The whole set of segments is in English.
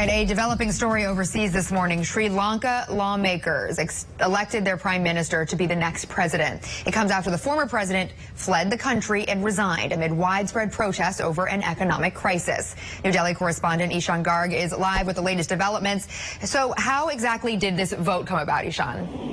Right, a developing story overseas this morning. Sri Lanka lawmakers elected their prime minister to be the next president. It comes after the former president fled the country and resigned amid widespread protests over an economic crisis. New Delhi correspondent Ishan Garg is live with the latest developments. So how exactly did this vote come about, Ishan?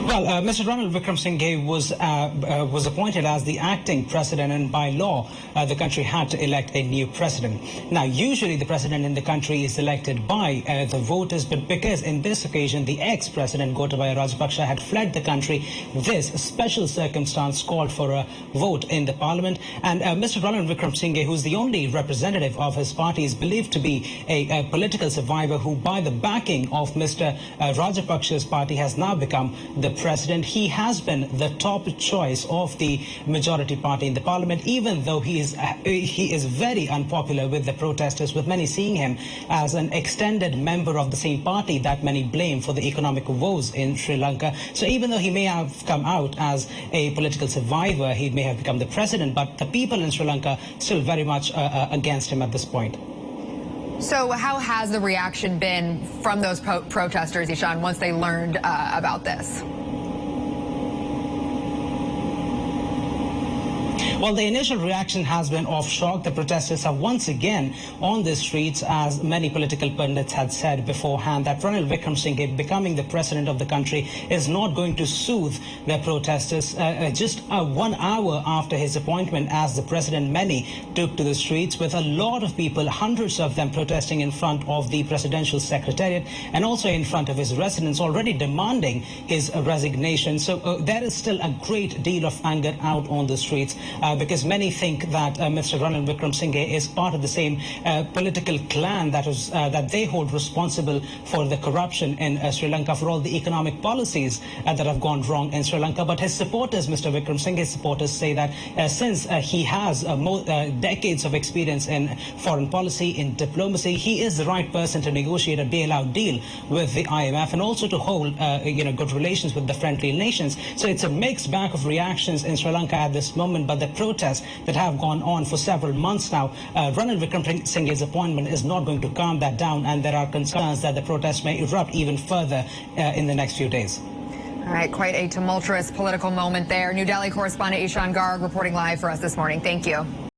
Well, Mr. Ranil Wickremesinghe was appointed as the acting president, and by law, the country had to elect a new president. Now, usually the president in the country is elected by the voters, but because in this occasion the ex-president Gotabaya Rajapaksa had fled the country, this special circumstance called for a vote in the parliament. And Mr. Ranil Wickremesinghe, who's the only representative of his party, is believed to be a political survivor who, by the backing of Mr. Rajapaksa's party, has now become the president. He has been the top choice of the majority party in the parliament, even though he is very unpopular with the protesters, with many seeing him as an extended member of the same party that many blame for the economic woes in Sri Lanka. So even though he may have come out as a political survivor, he may have become the president, but the people in Sri Lanka still very much against him at this point. So how has the reaction been from those protesters, Ishan, once they learned about this? Well, the initial reaction has been of shock. The protesters are once again on the streets, as many political pundits had said beforehand, that Ranil Wickremesinghe becoming the president of the country is not going to soothe the protesters. Just 1 hour after his appointment as the president, many took to the streets, with a lot of people, hundreds of them, protesting in front of the presidential secretariat and also in front of his residence, already demanding his resignation. So there is still a great deal of anger out on the streets. Because many think that Mr. Ranil Wickremesinghe is part of the same political clan that they hold responsible for the corruption in Sri Lanka, for all the economic policies that have gone wrong in Sri Lanka. But his supporters, Mr. Wickremesinghe's supporters, say that since he has decades of experience in foreign policy, in diplomacy, he is the right person to negotiate a bailout deal with the IMF and also to hold good relations with the friendly nations. So it's a mixed bag of reactions in Sri Lanka at this moment, but the protests that have gone on for several months now, Ranil Wickremesinghe's appointment is not going to calm that down, and there are concerns that the protests may erupt even further in the next few days. All right, quite a tumultuous political moment there. New Delhi correspondent Ishan Garg reporting live for us this morning. Thank you.